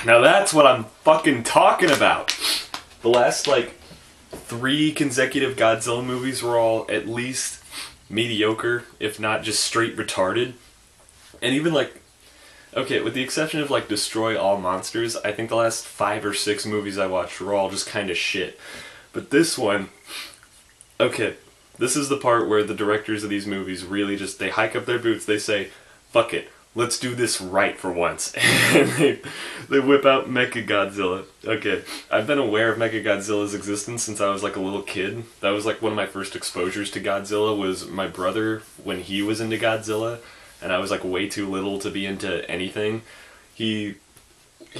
Now that's what I'm fucking talking about. The last, like, 3 consecutive Godzilla movies were all at least mediocre, if not just straight retarded. And even, like, okay, with the exception of, like, Destroy All Monsters, I think the last 5 or 6 movies I watched were all just kind of shit. But this one, okay, this is the part where the directors of these movies really just, they hike up their boots, they say, fuck it, let's do this right for once. And they whip out Mechagodzilla. Okay, I've been aware of Mechagodzilla's existence since I was like a little kid. That was like one of my first exposures to Godzilla was my brother when he was into Godzilla, and I was like way too little to be into anything. He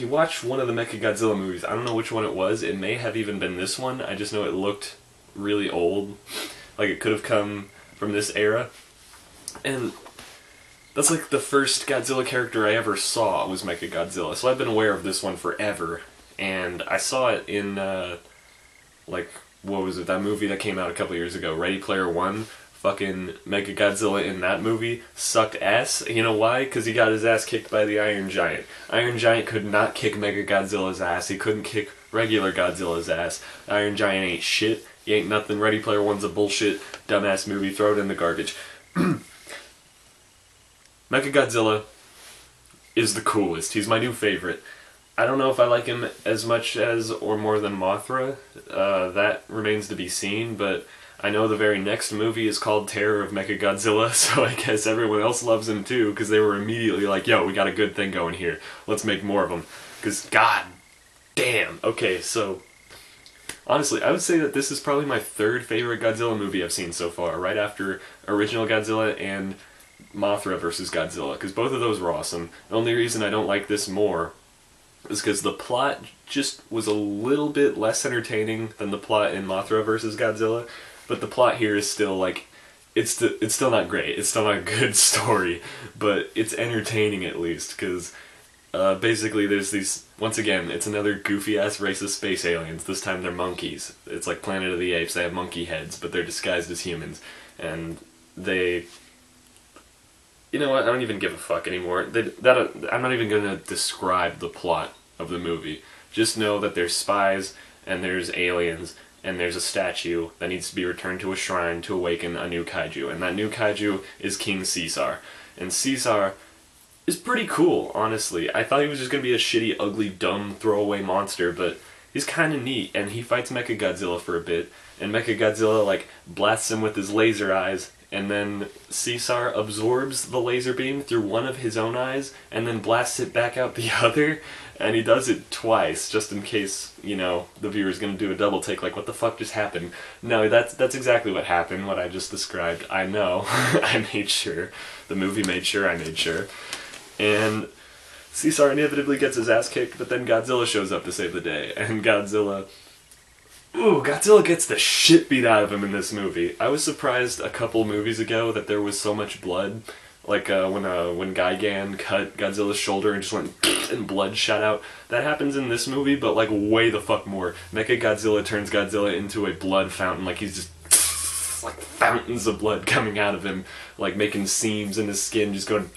watched one of the Mechagodzilla movies. I don't know which one it was. It may have even been this one. I just know it looked really old. Like it could have come from this era. And that's like the first Godzilla character I ever saw was Mechagodzilla. So I've been aware of this one forever. And I saw it in, like, what was it, that movie that came out a couple years ago, Ready Player One. Fucking Mechagodzilla in that movie sucked ass. You know why? Because he got his ass kicked by the Iron Giant. Iron Giant could not kick Mechagodzilla's ass. He couldn't kick regular Godzilla's ass. Iron Giant ain't shit. He ain't nothing. Ready Player One's a bullshit, dumbass movie. Throw it in the garbage. Mechagodzilla is the coolest. He's my new favorite. I don't know if I like him as much as or more than Mothra. That remains to be seen, but I know the very next movie is called Terror of Mechagodzilla, so I guess everyone else loves him too, because they were immediately like, yo, we got a good thing going here. Let's make more of them. Because, god damn. Okay, so honestly, I would say that this is probably my 3rd favorite Godzilla movie I've seen so far, right after original Godzilla and Mothra vs. Godzilla, because both of those were awesome. The only reason I don't like this more is because the plot just was a little bit less entertaining than the plot in Mothra vs. Godzilla, but the plot here is still, like, it's still not great, it's still not a good story, but it's entertaining at least, because basically there's these, once again, it's another goofy-ass racist space aliens. This time they're monkeys. It's like Planet of the Apes, they have monkey heads, but they're disguised as humans, and they... You know what, I don't even give a fuck anymore. I'm not even going to describe the plot of the movie. Just know that there's spies, and there's aliens, and there's a statue that needs to be returned to a shrine to awaken a new kaiju. And that new kaiju is King Caesar. And Caesar is pretty cool, honestly. I thought he was just going to be a shitty, ugly, dumb, throwaway monster, but he's kind of neat. And he fights Mechagodzilla for a bit, and Mechagodzilla, like, blasts him with his laser eyes, and then Caesar absorbs the laser beam through one of his own eyes, and then blasts it back out the other, and he does it twice, just in case, you know, the viewer's gonna do a double take, like, what the fuck just happened? No, that's exactly what happened, what I just described. I know. I made sure. The movie made sure I made sure. And Caesar inevitably gets his ass kicked, but then Godzilla shows up to save the day, and Godzilla gets the shit beat out of him in this movie. I was surprised a couple movies ago that there was so much blood. Like when Gigan cut Godzilla's shoulder and just went and blood shot out. That happens in this movie, but like way the fuck more. Mechagodzilla turns Godzilla into a blood fountain. Like he's just like fountains of blood coming out of him, like making seams in his skin, just going.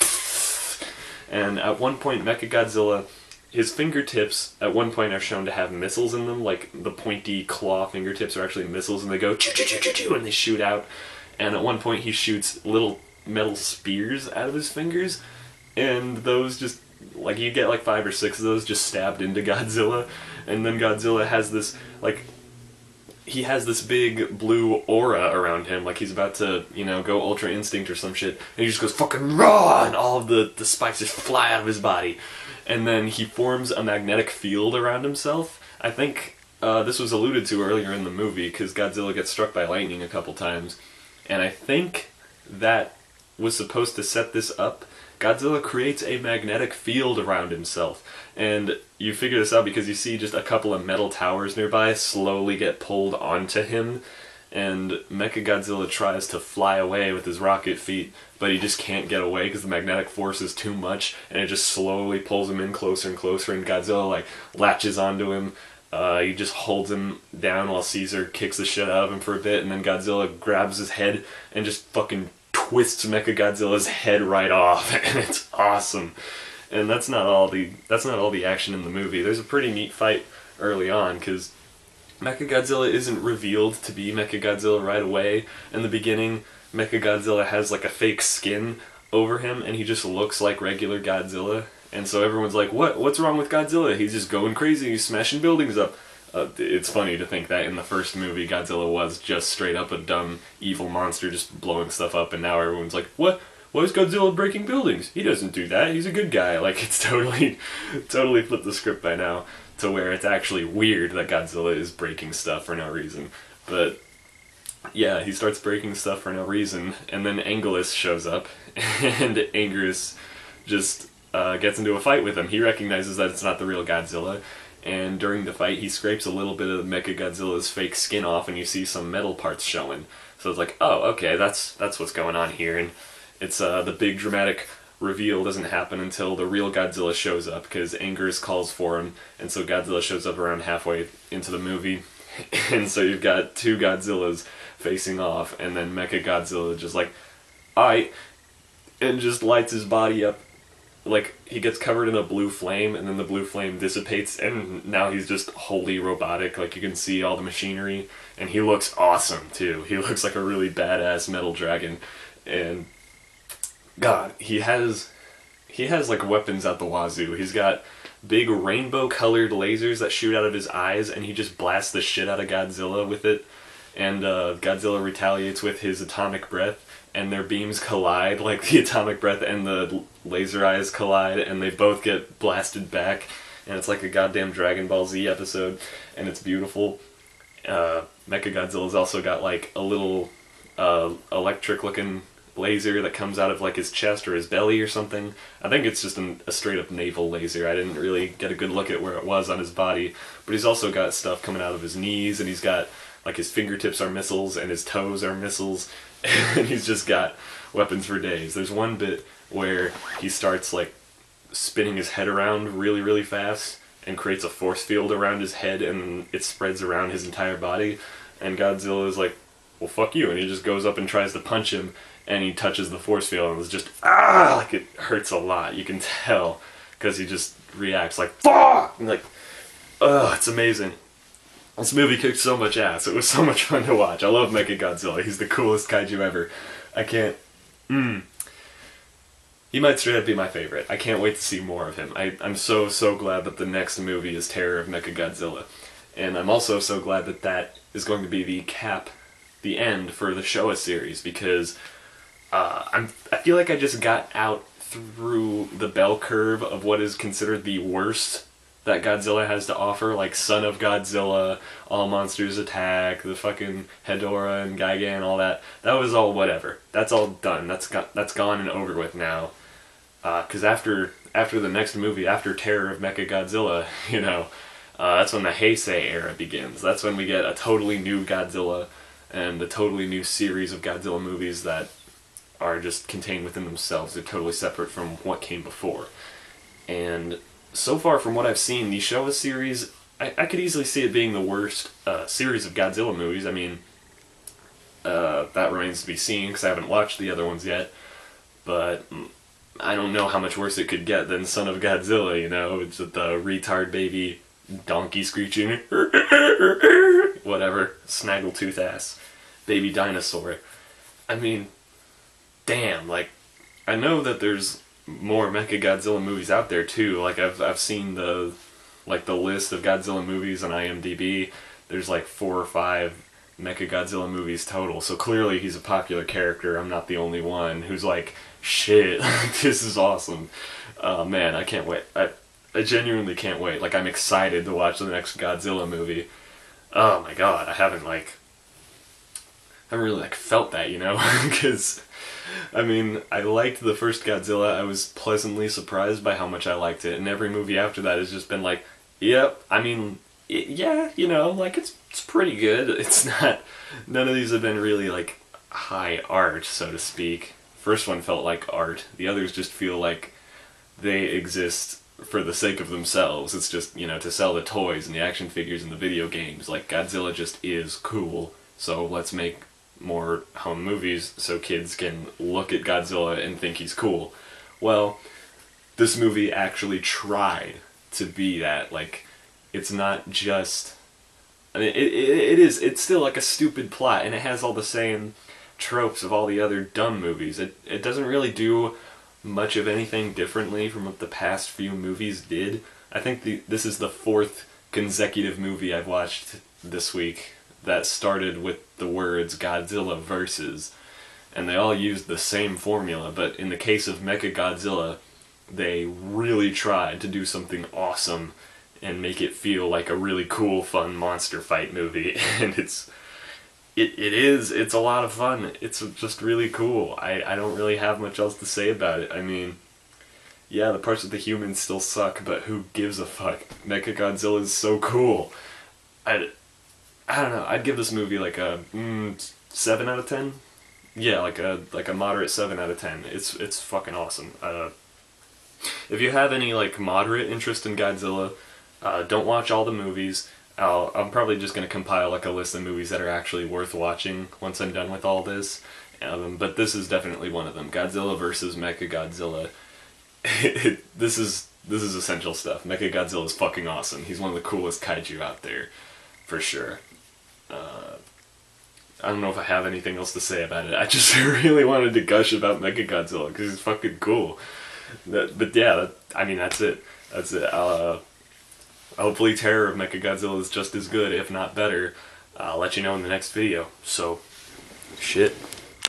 And at one point, Mechagodzilla, his fingertips at one point are shown to have missiles in them, like the pointy claw fingertips are actually missiles, and they go choo choo choo choo choo, and they shoot out. And at one point, he shoots little metal spears out of his fingers, and those just, like, you get like 5 or 6 of those just stabbed into Godzilla, and then Godzilla has this, like, he has this big blue aura around him, like he's about to, you know, go Ultra Instinct or some shit, and he just goes fucking raw, and all of the spikes just fly out of his body. And then he forms a magnetic field around himself. I think this was alluded to earlier in the movie, because Godzilla gets struck by lightning a couple times, and I think that was supposed to set this up. Godzilla creates a magnetic field around himself, and you figure this out because you see just a couple of metal towers nearby slowly get pulled onto him, and Mechagodzilla tries to fly away with his rocket feet, but he just can't get away because the magnetic force is too much, and it just slowly pulls him in closer and closer, and Godzilla, like, latches onto him. He just holds him down while Caesar kicks the shit out of him for a bit, and then Godzilla grabs his head and just fucking twists Mechagodzilla's head right off, and it's awesome. And that's not all the action in the movie. There's a pretty neat fight early on, because Mechagodzilla isn't revealed to be Mechagodzilla right away. In the beginning, Mechagodzilla has like a fake skin over him, and he just looks like regular Godzilla. And so everyone's like, what's wrong with Godzilla? He's just going crazy, he's smashing buildings up. It's funny to think that in the first movie, Godzilla was just straight up a dumb, evil monster just blowing stuff up, and now everyone's like, what? Why is Godzilla breaking buildings? He doesn't do that, he's a good guy. Like, it's totally flipped the script by now to where it's actually weird that Godzilla is breaking stuff for no reason. But yeah, he starts breaking stuff for no reason, and then Anguirus shows up, and Anguirus just gets into a fight with him. He recognizes that it's not the real Godzilla, and during the fight he scrapes a little bit of Mechagodzilla's fake skin off, and you see some metal parts showing. So it's like, oh, okay, that's what's going on here. And it's the big dramatic reveal doesn't happen until the real Godzilla shows up, because Anguirus calls for him, and so Godzilla shows up around halfway into the movie. And so you've got two Godzillas facing off, and then Mechagodzilla just like, aight, and just lights his body up. Like, he gets covered in a blue flame, and then the blue flame dissipates, and now he's just wholly robotic. Like, you can see all the machinery, and he looks awesome, too. He looks like a really badass metal dragon, and God, he has like weapons out the wazoo. He's got big rainbow-colored lasers that shoot out of his eyes, and he just blasts the shit out of Godzilla with it. And Godzilla retaliates with his atomic breath, and their beams collide, like the atomic breath and the laser eyes collide, and they both get blasted back. And it's like a goddamn Dragon Ball Z episode, and it's beautiful. Mechagodzilla's also got like a little electric-looking laser that comes out of like his chest or his belly or something. I think it's just a straight up naval laser. I didn't really get a good look at where it was on his body, but he's also got stuff coming out of his knees, and he's got like his fingertips are missiles and his toes are missiles, and he's just got weapons for days. There's one bit where he starts like spinning his head around really, really fast and creates a force field around his head, and it spreads around his entire body, and Godzilla is like, well, fuck you, and he just goes up and tries to punch him, and he touches the force field, and it's just, like, it hurts a lot. You can tell, because he just reacts like, fuck! And like, it's amazing. This movie kicked so much ass. It was so much fun to watch. I love Mechagodzilla. He's the coolest kaiju ever. I can't, he might straight up be my favorite. I can't wait to see more of him. I'm so glad that the next movie is Terror of Mechagodzilla. And I'm also so glad that that is going to be the end for the Showa series, because I feel like I just got out through the bell curve of what is considered the worst that Godzilla has to offer, like Son of Godzilla, All Monsters Attack, the fucking Hedorah and Gigan and all that. That was all whatever. That's all done. That's gone and over with now. Because after the next movie, after Terror of Mechagodzilla, you know, that's when the Heisei era begins. That's when we get a totally new Godzilla and a totally new series of Godzilla movies that are just contained within themselves. They're totally separate from what came before. And so far from what I've seen, the Showa series, I could easily see it being the worst series of Godzilla movies. I mean, that remains to be seen, because I haven't watched the other ones yet. But I don't know how much worse it could get than Son of Godzilla, you know? It's the retard baby donkey screeching, whatever, snaggletooth ass baby dinosaur. I mean, damn, like, I know that there's more Mechagodzilla movies out there too. Like, I've seen the list of Godzilla movies on IMDb. There's like 4 or 5 Mechagodzilla movies total, so clearly he's a popular character. I'm not the only one who's like, shit, this is awesome. Man, I can't wait. I genuinely can't wait. Like, I'm excited to watch the next Godzilla movie. Oh my god, I haven't really like felt that, you know? Because, I mean, I liked the first Godzilla. I was pleasantly surprised by how much I liked it, and every movie after that has just been like, yep, I mean, yeah, you know, like, it's pretty good. It's not, none of these have been really, like, high art, so to speak. First one felt like art. The others just feel like they exist for the sake of themselves. It's just, you know, to sell the toys and the action figures and the video games. Like, Godzilla just is cool, so let's make more home movies so kids can look at Godzilla and think he's cool. Well, this movie actually tried to be that. Like, it's not just... I mean, it's still like a stupid plot, and it has all the same tropes of all the other dumb movies. It doesn't really do much of anything differently from what the past few movies did. I think this is the 4th consecutive movie I've watched this week that started with the words Godzilla versus, and they all used the same formula, but in the case of Mechagodzilla, they really tried to do something awesome and make it feel like a really cool, fun monster fight movie, and it's a lot of fun. It's just really cool. I don't really have much else to say about it. I mean, yeah, the parts with the humans still suck, but who gives a fuck? Mechagodzilla is so cool. I don't know, I'd give this movie like a 7 out of 10? Yeah, like a moderate 7 out of 10. It's fucking awesome. If you have any like moderate interest in Godzilla, don't watch all the movies. I'm probably just gonna compile like a list of movies that are actually worth watching once I'm done with all this. But this is definitely one of them. Godzilla versus Mechagodzilla. This is essential stuff. Mechagodzilla is fucking awesome. He's one of the coolest kaiju out there, for sure. I don't know if I have anything else to say about it. I just really wanted to gush about Mechagodzilla because he's fucking cool. But yeah, I mean, that's it. That's it. Hopefully Terror of Mechagodzilla is just as good, if not better. I'll let you know in the next video. So, shit.